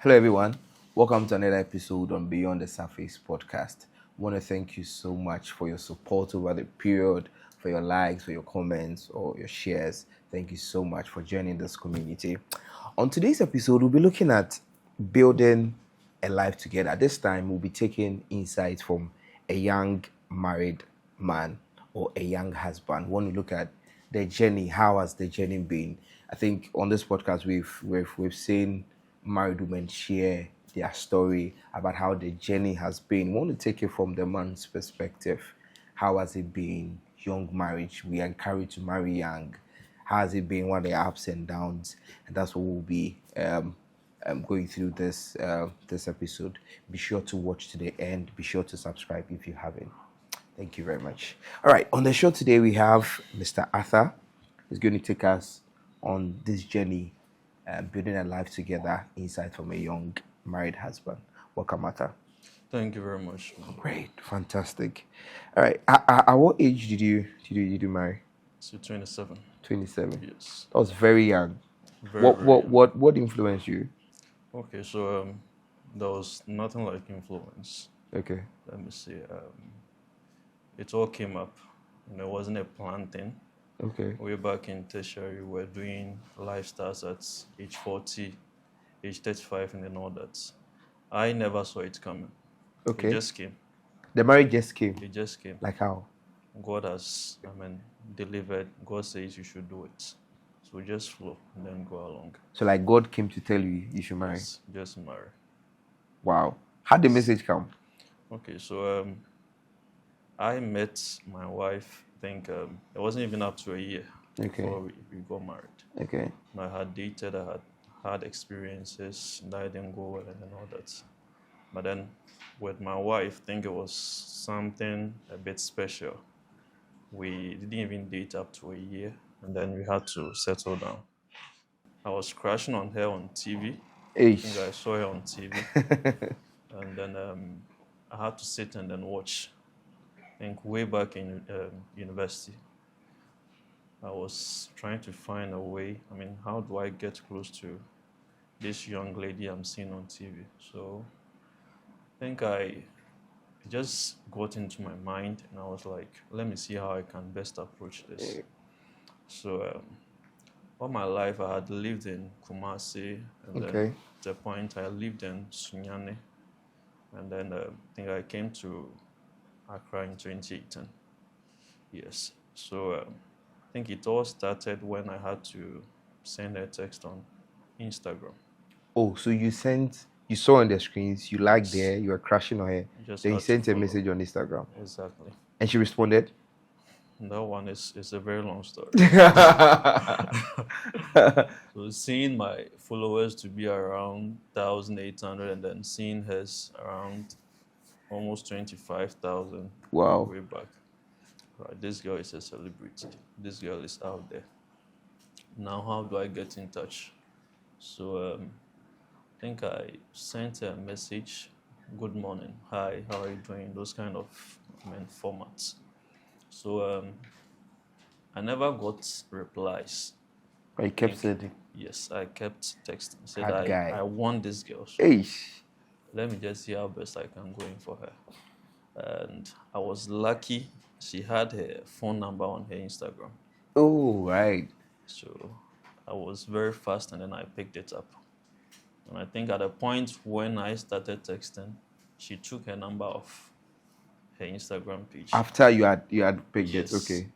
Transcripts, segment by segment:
Hello, everyone. Welcome to another episode on Beyond the Surface podcast. I want to thank you so much for your support over the period, for your likes, for your comments, or your shares. Thank you so much for joining this community. On today's episode, we'll be looking at building a life together. This time, we'll be taking insights from a young married man or a young husband. We want to look at the journey. How has the journey been? I think on this podcast, we've seen married women share their story about how the journey has been. We want to take it from the man's perspective. How has it been? Young marriage. We are encouraged to marry young. How has it been? What are the ups and downs? And that's what we'll be going through this episode. Be sure to watch to the end. Be sure to subscribe if you haven't. Thank you very much. All right, on the show today we have Mr. Arthur. He's going to take us on this journey, building a life together, insight from a young married husband. Welcome, Arthur. Thank you very much. Great, fantastic. All right, at what age did you marry? So 27. 27. Yes. That was very young. Very, What very young. what influenced you? Okay, so there was nothing like influence. Okay. Let me see. It all came up. It wasn't a planned thing. Okay. Way back in tertiary, we were doing lifestyles at age 40, age 35, and then all that. I never saw it coming. Okay. It just came. The marriage just came. It just came. Like how? God has, delivered. God says you should do it. So just flow and then go along. So like God came to tell you should marry. Yes, just marry. Wow. How did the message come? Okay, so I met my wife, I think it wasn't even up to a year before we got married. Okay. And I had dated, I had experiences that didn't go well and all that. But then with my wife, I think it was something a bit special. We didn't even date up to a year, and then we had to settle down. I was crashing on her on TV. I think I saw her on TV. And then I had to sit and then watch. I think way back in university, I was trying to find a way. How do I get close to this young lady I'm seeing on TV? So I think I just got into my mind and I was like, let me see how I can best approach this. So all my life I had lived in Kumasi, and then at the point I lived in Sunyani, and then I think I came to Accra in 2018. Yes. So I think it all started when I had to send a text on Instagram. Oh, so you saw on the screens, you liked her, you were crashing on her. Then you sent a message on Instagram. Exactly. And she responded? That one is a very long story. So seeing my followers to be around 1,800 and then seeing hers around almost 25,000. Wow. Way back. Right, this girl is a celebrity. This girl is out there. Now, how do I get in touch? So I think I sent her a message. Good morning. Hi, how are you doing? Those kind of formats. So I never got replies. But you kept sending? Yes, I kept texting. Said I want this girl. So let me just see how best I can go in for her. And I was lucky she had her phone number on her Instagram. Oh, right. So I was very fast and then I picked it up. And I think at the point when I started texting, she took her number off her Instagram page. After you had picked it, okay.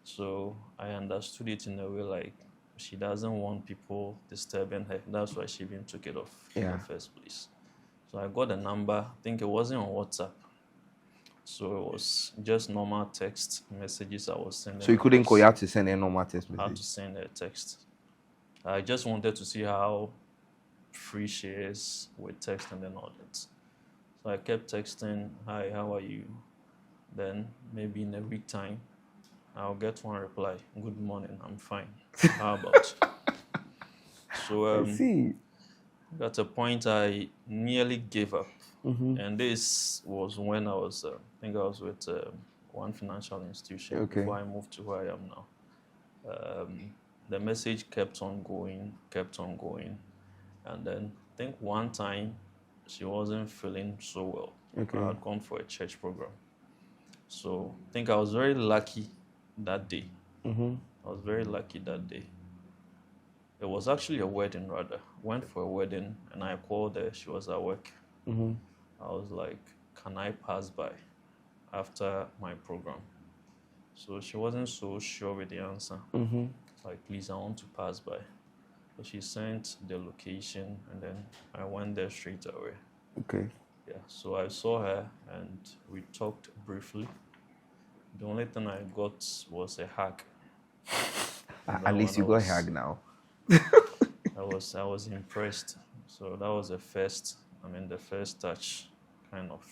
So I understood it in a way like she doesn't want people disturbing her. That's why she even took it off in the first place. So I got a number. I think it wasn't on WhatsApp. So it was just normal text messages I was sending. So you couldn't call, you had to send a normal text message? I had to send a text. I just wanted to see how free she is with text and then all that. So I kept texting, hi, how are you? Then maybe in a week time, I'll get one reply, good morning, I'm fine. How about you? So I see. At a point I nearly gave up. Mm-hmm. And this was when I was, I think I was with one financial institution before I moved to where I am now. The message kept on going. And then I think one time she wasn't feeling so well. Okay. I had gone for a church program. So I think I was very lucky that day. Mm-hmm. I was very lucky that day. It was actually a wedding, rather. Went for a wedding, and I called her. She was at work. Mm-hmm. I was like, "Can I pass by after my program?" So she wasn't so sure with the answer. Mm-hmm. Like, "Please, I want to pass by." So she sent the location, and then I went there straight away. Okay. Yeah, so I saw her, and we talked briefly. The only thing I got was a hug. At That least one you got a hug now. I was impressed. So that was the first touch, kind of.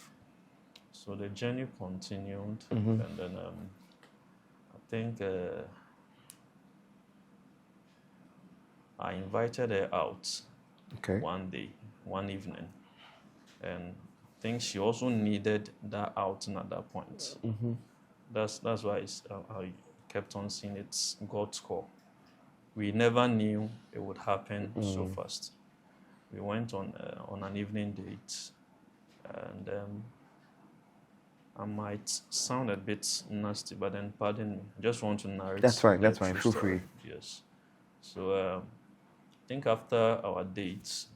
So the journey continued, Mm-hmm. and then I think I invited her out Okay. one day, one evening, and I think she also needed that outing at that point. Mm-hmm. That's why I kept on seeing it's God's call. We never knew it would happen so fast. We went on an evening date, and I might sound a bit nasty, but then pardon me. I just want to narrate. That's fine. the That's fine. true Feel story. free. Yes. So I think after our dates,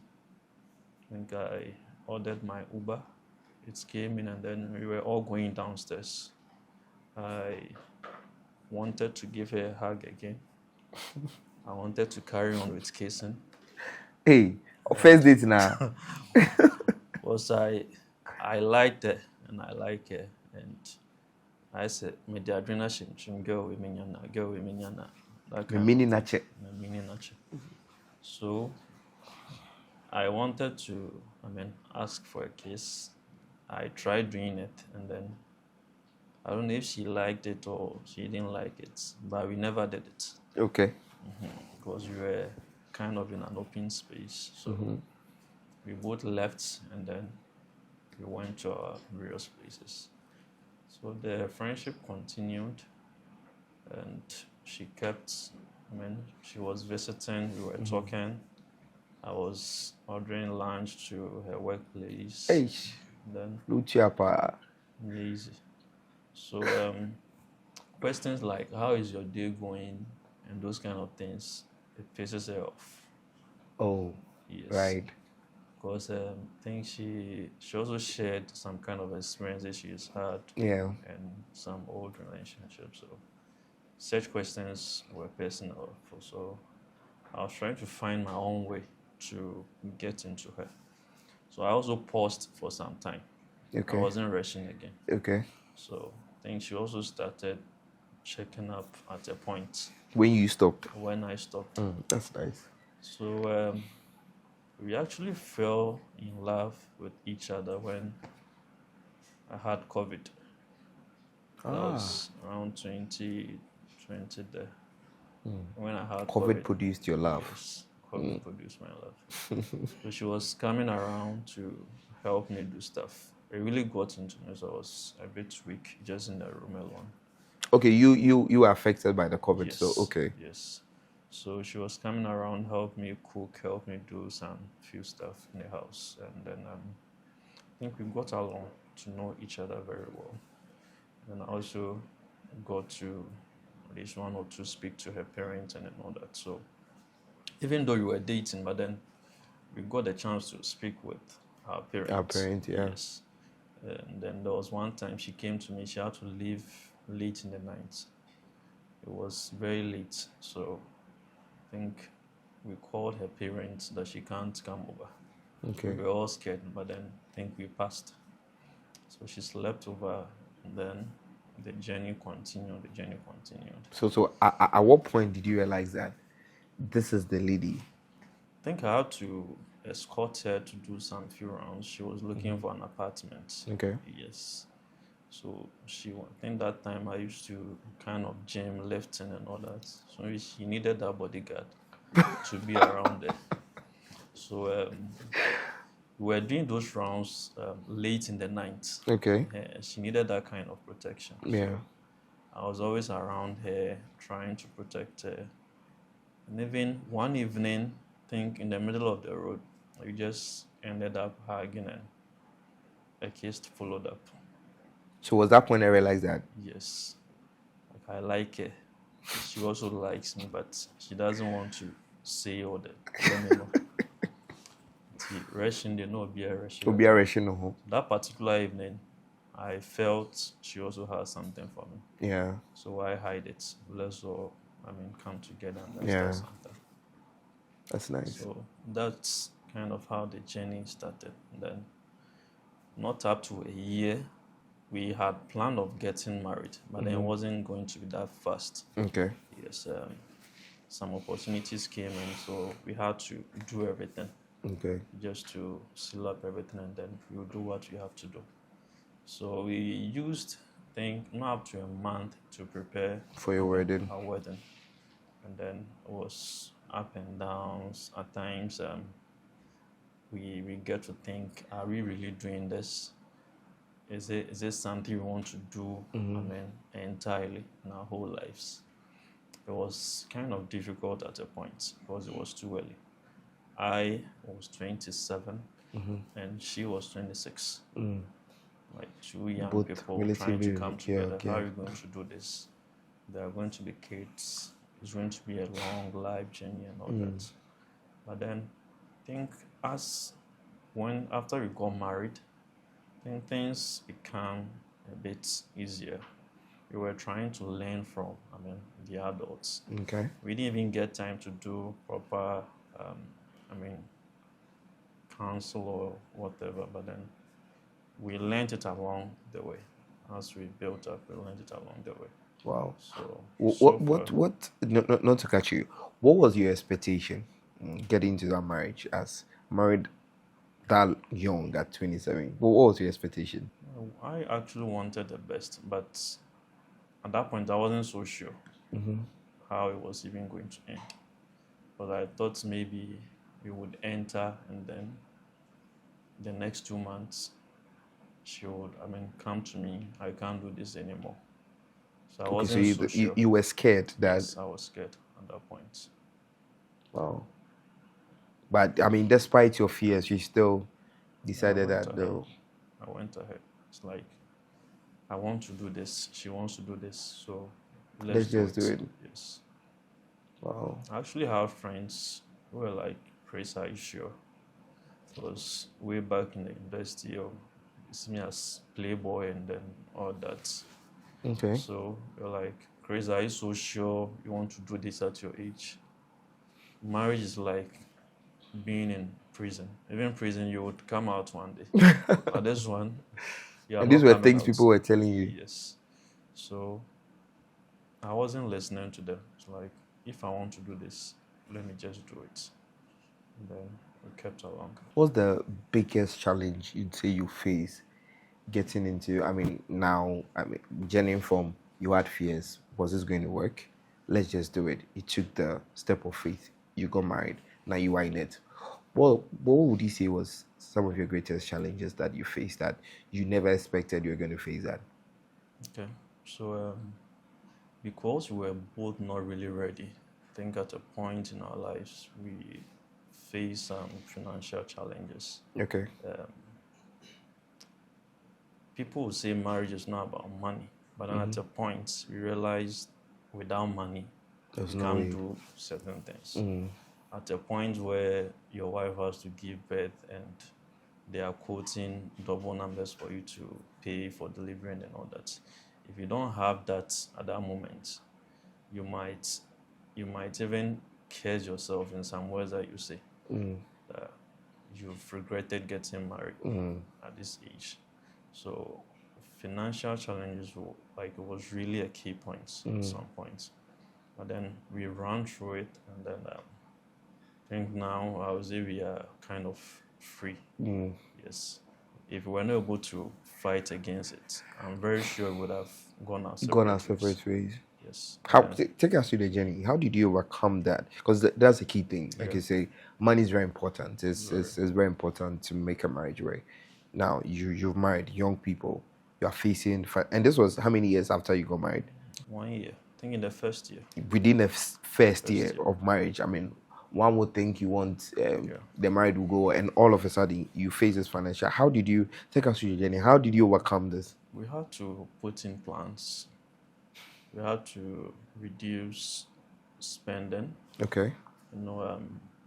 I think I ordered my Uber. It came in, and then we were all going downstairs. I wanted to give her a hug again. I wanted to carry on with kissing. Hey, first date now. Was I liked her and I like her, and I said, "Me the adrena shim girl with me nyana, girl with me nyana." That The kind mini of thing. nache. The mini nache. So I wanted to, ask for a kiss. I tried doing it, and then I don't know if she liked it or she didn't like it, but we never did it Okay. because we were kind of in an open space. So we both left, and then we went to our various places. So the friendship continued, and she kept, she was visiting, we were talking. I was ordering lunch to her workplace. Hey, Then Luciapa. easy. So questions like how is your day going and those kind of things, it pisses her off. Oh, Yes. right. Because I think she also shared some kind of experiences she's had Yeah. and some old relationships. So such questions were personal. So I was trying to find my own way to get into her. So I also paused for some time. Okay. I wasn't rushing again. Okay. So I think she also started checking up at a point When you stopped. when I stopped. That's nice. So we actually fell in love with each other when I had COVID. That was around 2020 there. When I had COVID produced your love. Yes, COVID produced my love. So she was coming around to help me do stuff. It really got into me, so I was a bit weak just in the room alone. Okay, you were affected by the COVID, Yes. so okay. Yes. So she was coming around, help me cook, help me do some few stuff in the house, and then I think we got along to know each other very well. And I also got to at least one or two speak to her parents and all that. So even though we were dating, but then we got a chance to speak with our parents. Our parents, yeah. Yes. And then there was one time she came to me, she had to leave late in the night. It was very late, so I think we called her parents that she can't come over. Okay. We were all scared, but then I think we passed. So she slept over, and then the journey continued. So at what point did you realize that this is the lady? I think I had to escort her to do some few rounds. She was looking for an apartment. Okay. Yes. So I think that time I used to kind of gym, lifting and all that. So she needed that bodyguard to be around there. So we were doing those rounds late in the night. Okay. She needed that kind of protection. Yeah. So I was always around her, trying to protect her. And even one evening, I think in the middle of the road, We just ended up hugging, and a kiss followed up. So was that when I realized that? Yes, like I like her. She also likes me, but she doesn't want to say all that. Let me know. Rushing, they know be a rushing. Obi Areshi no ho. That particular evening, I felt she also had something for me. Yeah. So I hide it. Let's all, come together and let's Yeah. start something. That's nice. So that's kind of how the journey started. And then, not up to a year, we had planned of getting married, but then it wasn't going to be that fast. Okay. Yes, some opportunities came in, so we had to do everything Okay. just to seal up everything, and then we'll do what we have to do. So we used, I think, not up to a month to prepare For your wedding. our wedding, and then it was up and downs. At times, we get to think, are we really doing this? Is this something we want to do? Entirely in our whole lives. It was kind of difficult at a point because it was too early. I was 27 and she was 26. Like two young Both people trying relatively to come yeah, together. okay. How are you going to do this? There are going to be kids. It's going to be a long life journey and all that. But then I think after we got married, then things become a bit easier. We were trying to learn from, the adults. Okay. We didn't even get time to do proper, counsel or whatever, but then we learned it along the way. As we built up, we learned it along the way. Wow. So, What not to catch you, what was your expectation getting into that marriage as married that young at 27? What was your expectation? I actually wanted the best, but at that point I wasn't so sure how it was even going to end. But I thought maybe we would enter, and then the next 2 months she would, come to me. I can't do this anymore. So I Okay, so wasn't so sure. you were scared that. Yes, I was scared at that point. Wow. But despite your fears, you still decided that ahead. though. I went ahead. It's like, I want to do this. She wants to do this. So Let's just do it. Yes. Wow. I actually have friends who were like, Chris, are you sure? Because way back in the university, you see me as playboy and then all that. Okay. So you're like, Chris, are you so sure you want to do this at your age? Marriage is like being in prison. Even in prison, you would come out one day. But this one, and these were things people were telling you. Yes. So I wasn't listening to them. It's like, if I want to do this, let me just do it. And then we kept along. What's the biggest challenge you'd say you face getting into, journeying from you had fears, was this going to work? Let's just do it. You took the step of faith. You got married. Now you are in it. What would you say was some of your greatest challenges that you faced that you never expected you were going to face that? Okay. So because we were both not really ready, I think at a point in our lives we faced some financial challenges. Okay. People will say marriage is not about money, but then at a point we realized without money you can't do certain things. At a point where your wife has to give birth and they are quoting double numbers for you to pay for delivering and all that. If you don't have that at that moment, you might even curse yourself in some words that you say. That you've regretted getting married at this age. So financial challenges it was really a key point at some point. But then we ran through it, and then I think now I would say we are kind of free. Yes. If we were not able to fight against it, I'm very sure we would have gone our separate ways. Yes. Take us through the journey. How did you overcome that? Because that's a key thing. Like you say, money is very important. It's very important to make a marriage work. Now you've married young people. You are facing, and this was how many years after you got married? 1 year. I think in the first year. Within the first year of marriage, one would think you want Yeah. the marriage will go, and all of a sudden you face this financial. How did you take us through your journey? How did you overcome this? We had to put in plans. We had to reduce spending. Okay.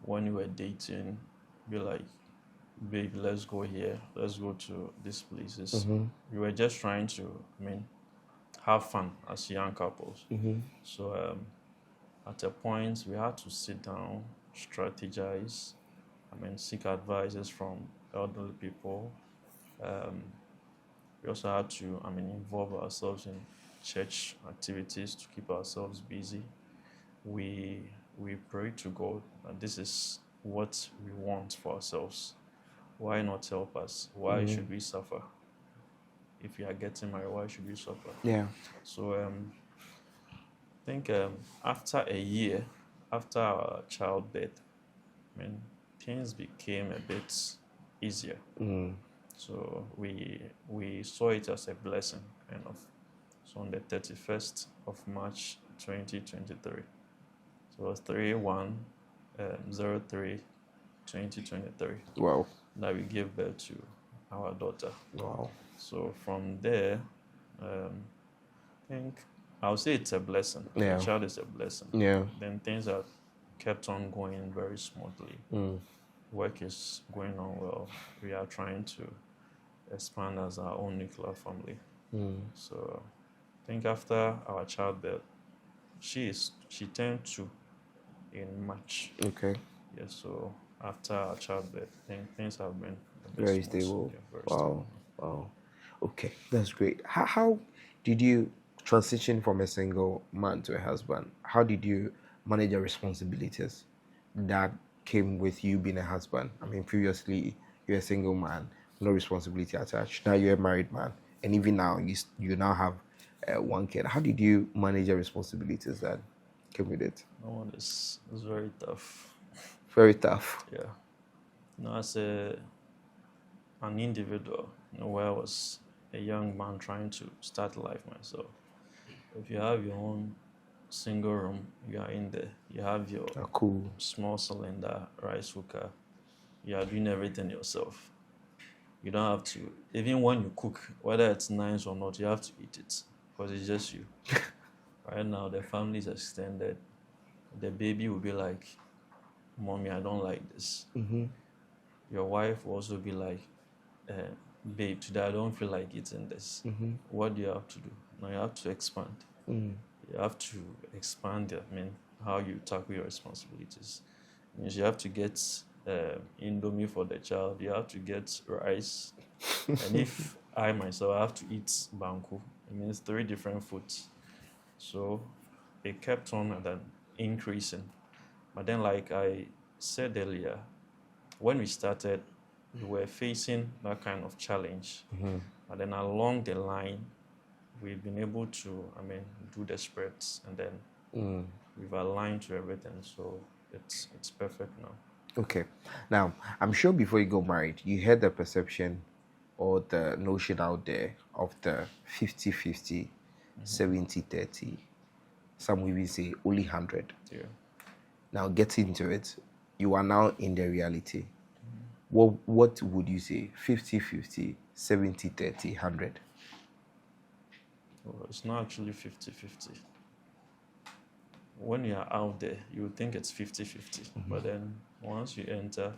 When you were dating, be like, babe, let's go here, let's go to these places. We were just trying to, have fun as young couples. So at a point, we had to sit down, strategize, seek advices from elderly people. We also had to, involve ourselves in church activities to keep ourselves busy. We we pray to God that this is what we want for ourselves. Why not help us? Why should we suffer? If we are getting married, why should we suffer? Yeah. So I think after a year, after our childbirth, things became a bit easier. So we saw it as a blessing, kind of. So on the 31st of March 2023, so it was 31/03/2023 Wow. that we gave birth to our daughter. Wow. So from there, I think I would say it's a blessing. Yeah. The child is a blessing. Yeah. Then things have kept on going very smoothly. Work is going on well. We are trying to expand as our own nuclear family. So I think after our childbirth, she turned 2 in March. Okay. Yeah, so after our childbirth, I think things have been a bit Very smooth. stable. Yeah, very Wow. stable. Wow. Okay, that's great. How did you transition from a single man to a husband? How did you manage your responsibilities that came with you being a husband? I mean, previously you're a single man, no responsibility attached. Now you're a married man, and even now you now have one kid. How did you manage your responsibilities that came with it? That one is very tough. Very tough. Yeah. As an individual, where I was a young man trying to start life myself. If you have your own single room, you are in there. You have your Cool. small cylinder rice cooker. You are doing everything yourself. You don't have to, even when you cook, whether it's nice or not, you have to eat it because it's just you. Right now, the family is extended. The baby will be like, Mommy, I don't like this. Your wife will also be like, babe, today I don't feel like eating this. What do you have to do? Now you have to expand. You have to expand, how you tackle your responsibilities. Means you have to get Indomie for the child. You have to get rice. And if I myself have to eat banku, it means 3 different foods. So it kept on and then increasing. But then, like I said earlier, when we started, we were facing that kind of challenge. But then along the line, we've been able to, do the spreads, and then we've aligned to everything. So it's perfect now. Okay. Now, I'm sure before you got married, you had the perception or the notion out there of the 50-50, 70-30. Some will even say only 100. Yeah. Now, getting into it, you are now in the reality. What would you say? 50-50, 70-30, 100? Well, it's not actually 50-50. When you are out there, you would think it's 50-50. But then once you enter,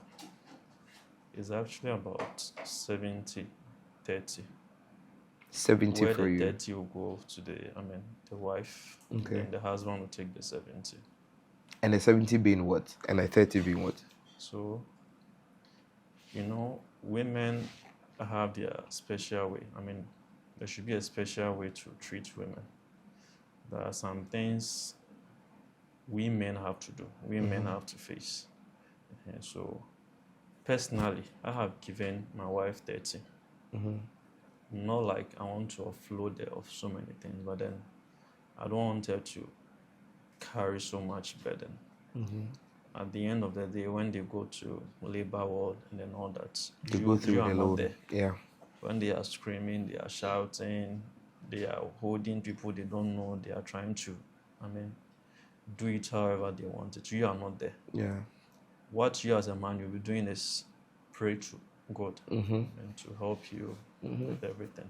it's actually about 70-30. 70 Where for the you. 30 will go to the wife, Okay. and the husband will take the 70. And the 70 being what? And the 30 being what? So, women have their special way. There should be a special way to treat women. There are some things we men have to do, we men have to face. And so, personally, I have given my wife 30. Not like I want to offload her of so many things, but then I don't want her to carry so much burden. At the end of the day, when they go to labor ward and then all that, They go through you the are not load. there. Yeah. When they are screaming, they are shouting, they are holding people they don't know, they are trying to, do it however they want it. You are not there. Yeah. what you as a man you'll be doing is pray to God and to help you with everything.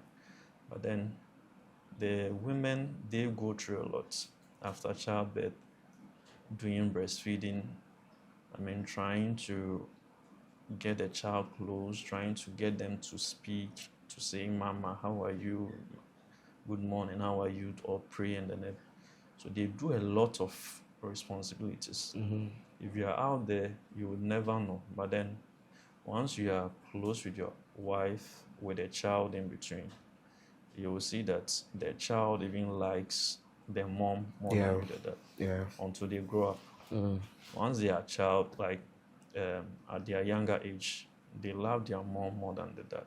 But then the women, they go through a lot after childbirth, doing breastfeeding. I mean, trying to get the child close, trying to get them to speak, to say, Mama, how are you? Good morning, how are you? Or pray and then. So they do a lot of responsibilities. If you are out there, you would never know. But then once you are close with your wife, with a child in between, you will see that the child even likes the mom more than the dad. Yeah. Until they grow up. Once they are child, like at their younger age, they love their mom more than the dad.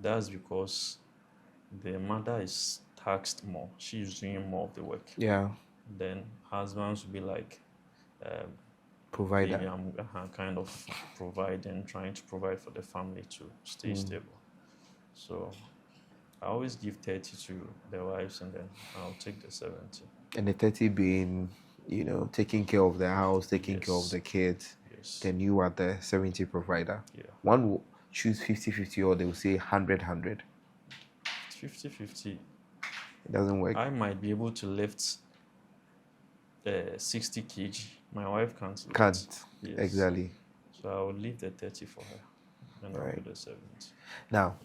That's because the mother is taxed more. She's doing more of the work. Yeah. Then husbands will be like, Provider. I'm kind of providing, trying to provide for the family to stay stable. So I always give 30 to the wives and then I'll take the 70. And the 30 being, taking care of the house, taking care of the kids. Yes. Then you are the 70 provider. Yeah. One will choose 50-50 or they will say 100-100. 50-50. It doesn't work. I might be able to lift 60 kg. My wife can't lift. Can't. Yes. Exactly. So I will leave the 30 for her and I'll do the 70. Now,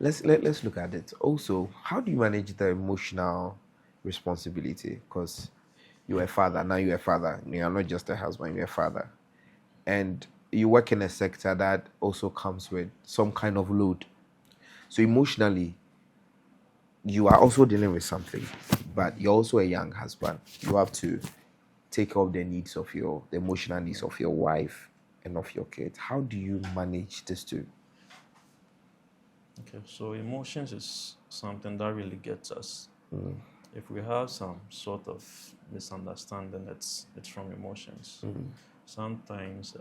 let's look at it. Also, how do you manage the emotional responsibility? Because you're a father, now you're a father. You're not just a husband, you're a father. And you work in a sector that also comes with some kind of load. So emotionally, you are also dealing with something, but you're also a young husband. You have to take care of the needs of the emotional needs of your wife and of your kids. How do you manage this two? Okay, so emotions is something that really gets us. If we have some sort of misunderstanding, it's from emotions. Sometimes,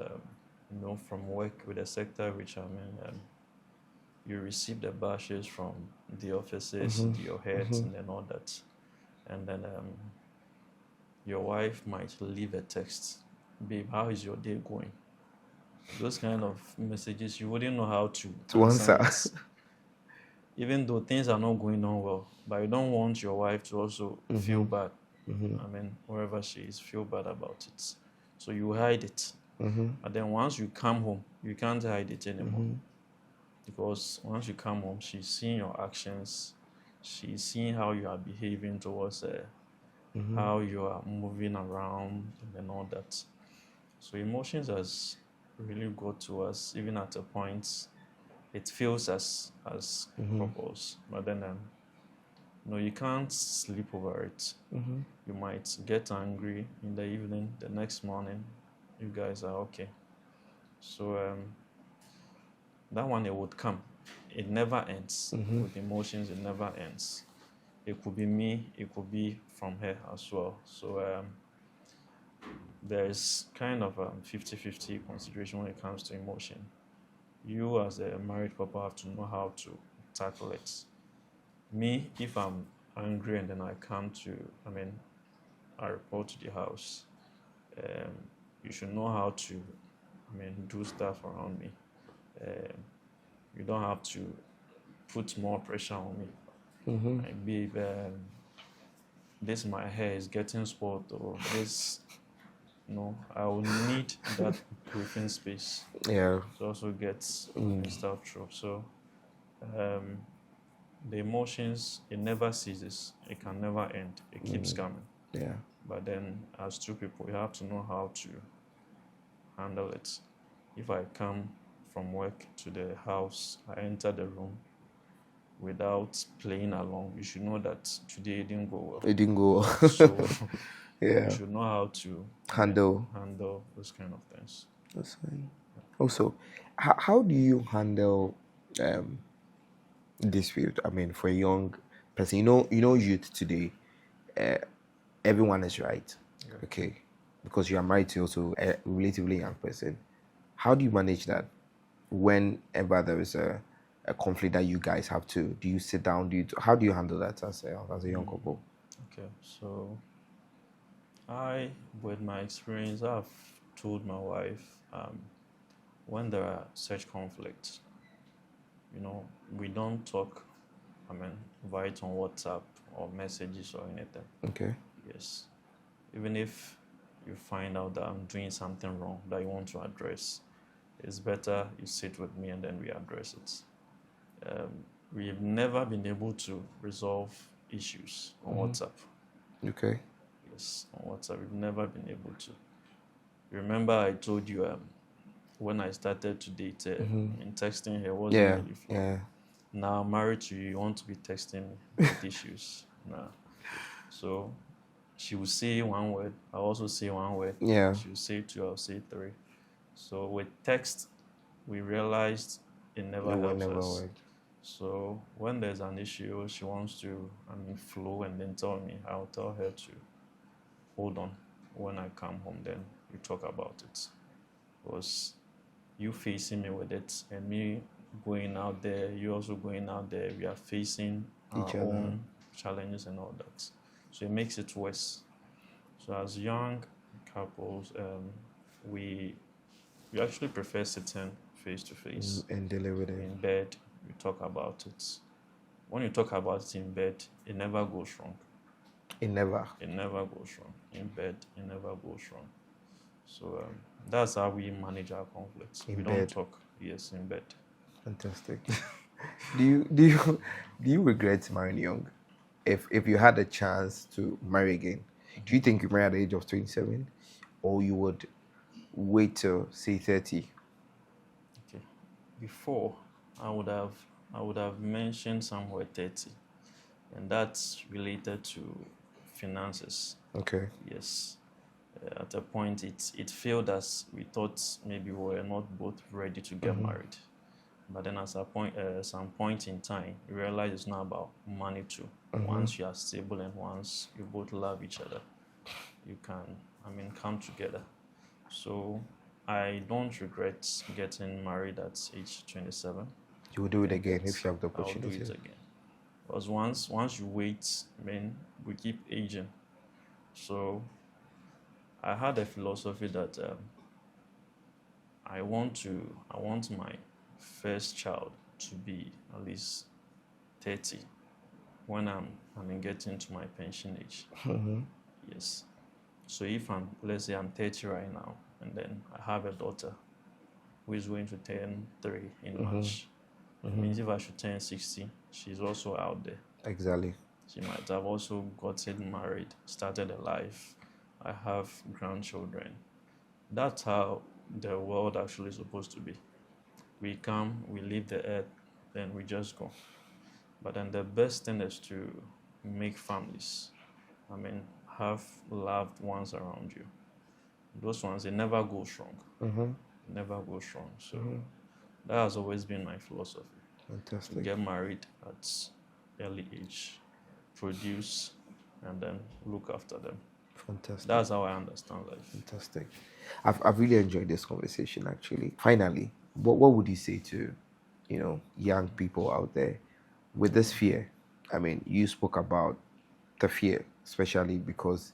from work with the sector which I'm in, you receive the bashes from the offices, your heads, and then all that. And then your wife might leave a text, babe, how is your day going? Those kind of messages, you wouldn't know how to answer it. Even though things are not going on well, but you don't want your wife to also feel bad. I mean, wherever she is, feel bad about it. So you hide it. But then once you come home, you can't hide it anymore. Because once you come home, she's seeing your actions. She's seeing how you are behaving towards her, how you are moving around and all that. So emotions has really got to us, even at a point it feels as purpose. But then you can't sleep over it. You might get angry in the evening, the next morning you guys are okay. So that one, it would come. It never ends. With emotions, it never ends. It could be me, it could be from her as well. So there's kind of 50-50 consideration when it comes to emotion. You as a married couple have to know how to tackle it. Me, if I'm angry and then I report to the house, you should know how to, do stuff around me. You don't have to put more pressure on me. Like, babe, this my hair is getting spoiled, or this, I will need that breathing space. Yeah. To also get stuff through. So the emotions, it never ceases. It can never end. It keeps coming. Yeah. But then as two people, you have to know how to handle it. If I come from work to the house, I enter the room without playing along, you should know that today it didn't go well. It didn't go well. So yeah. you should know how to handle those kind of things. That's fine. Also, how do you handle dispute? For a young person, youth today, everyone is right. Okay. Because you are married to also a relatively young person. How do you manage that? Whenever there is a conflict that you guys have to, do you sit down? How do you handle that as a young couple? Okay, so with my experience, I've told my wife, when there are such conflicts, we don't talk, write on WhatsApp or messages or anything. Okay. Yes. Even if you find out that I'm doing something wrong that you want to address, it's better you sit with me and then we address it. We've never been able to resolve issues on WhatsApp. Okay. Yes, on WhatsApp, we've never been able to. Remember, I told you when I started to date, texting her wasn't Yeah. really fun. Yeah. Now I'm married to you, you want to be texting me with issues. Nah. So she will say one word, I'll also say one word. Yeah. She will say two, I'll say three. So with text, we realized it never It will helps never us. work. So when there's an issue, she wants to, flow and then tell me. I'll tell her to hold on. When I come home, then we talk about it. Because you facing me with it and me going out there, you also going out there, we are facing our Each other. own challenges and all that. So it makes it worse. So as young couples, we actually prefer sitting face to face And deliver it. in bed. We talk about it. When you talk about it in bed, it never goes wrong. It never. It never goes wrong. In bed, it never goes wrong. So that's how we manage our conflicts. In we bed. don't talk. Yes, in bed. Fantastic. do you regret marrying young? If you had a chance to marry again, do you think you marry at the age of 27, or you would wait till say 30? Okay. Before, I would have mentioned somewhere 30, and that's related to finances. Okay. Yes. At a point, it failed us. We thought maybe we were not both ready to get married. But then at some point in time, you realize it's not about money too. Once you are stable and once you both love each other, you can, come together. So I don't regret getting married at age 27. You will do it again if you have the I'll do opportunity. it again. Because once you wait, we keep aging. So I had a philosophy that I want my first child to be at least 30 when I'm getting to my pension age. Yes. So if let's say I'm 30 right now, and then I have a daughter who is going to turn 3 in March. It means if I should turn 60, she's also out there. Exactly. She might have also gotten married, started a life. I have grandchildren. That's how the world actually is supposed to be. We come, we leave the earth, then we just go. But then the best thing is to make families. Have loved ones around you. Those ones, they never go wrong. Never go wrong. So that has always been my philosophy. Fantastic. Get married at early age, produce, and then look after them. Fantastic. That's how I understand life. Fantastic. I've really enjoyed this conversation actually. Finally, what would you say to, young people out there with this fear? You spoke about the fear, especially because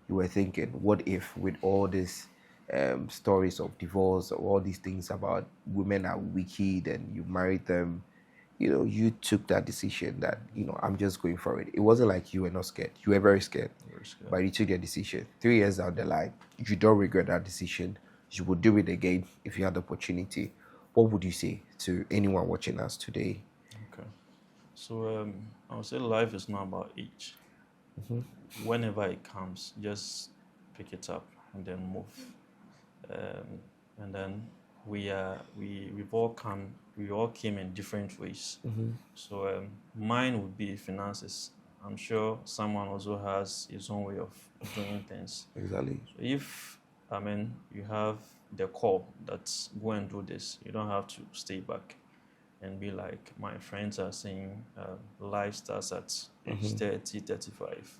you were thinking, what if with all these stories of divorce or all these things about women are wicked and you married them, you took that decision that, I'm just going for it. It wasn't like you were not scared. You were very scared. But you took your decision. 3 years down the line, you don't regret that decision. You would do it again if you had the opportunity. What would you say to anyone watching us today? Okay. So I would say life is not about age. Whenever it comes, just pick it up and then move. And then we all came in different ways. So mine would be finances. I'm sure someone also has his own way of doing things. Exactly. So if you have the call that go and do this, you don't have to stay back and be like my friends are saying, life starts at age 30, 35.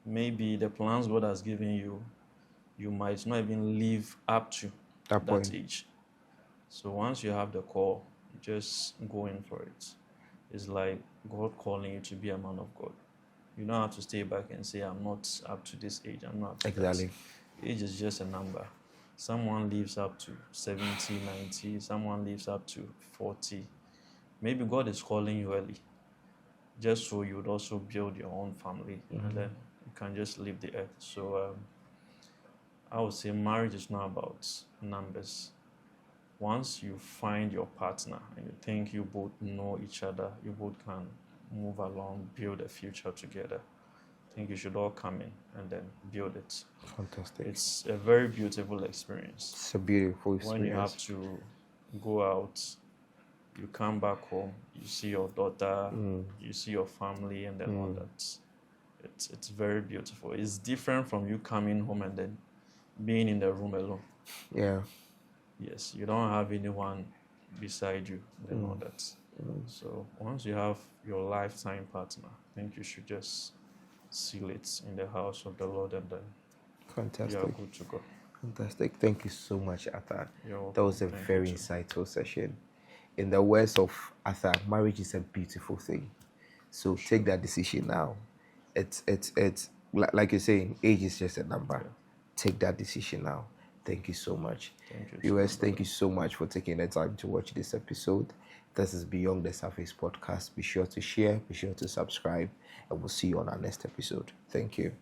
Maybe the plans God has given you, you might not even live up to that age. So once you have the call, just go in for it. It's like God calling you to be a man of God. You don't have to stay back and say, I'm not up to this age, I'm not up to Exactly. that. Age is just a number. Someone lives up to 70, 90, someone lives up to 40. Maybe God is calling you early, just so you would also build your own family, and then you can just leave the earth. So I would say marriage is not about numbers. Once you find your partner and you think you both know each other, you both can move along, build a future together, I think you should all come in and then build it. Fantastic. It's a very beautiful experience. It's a beautiful experience. When you have to go out, you come back home, you see your daughter, you see your family, and then all that. It's very beautiful. It's different from you coming home and then being in the room alone. Yeah. Yes, you don't have anyone beside you and all that. So once you have your lifetime partner, I think you should just seal it in the house of the Lord, and then Fantastic. you are good to go. Fantastic. Thank you so much, Arthur. You're welcome. That was a Thank very you too. insightful session. In the words of Arthur, marriage is a beautiful thing. So take that decision now. It's like you're saying, age is just a number. Yeah. Take that decision now. Thank you so much. Thank you. Viewers, thank you so much for taking the time to watch this episode. This is Beyond the Surface podcast. Be sure to share, be sure to subscribe, and we'll see you on our next episode. Thank you.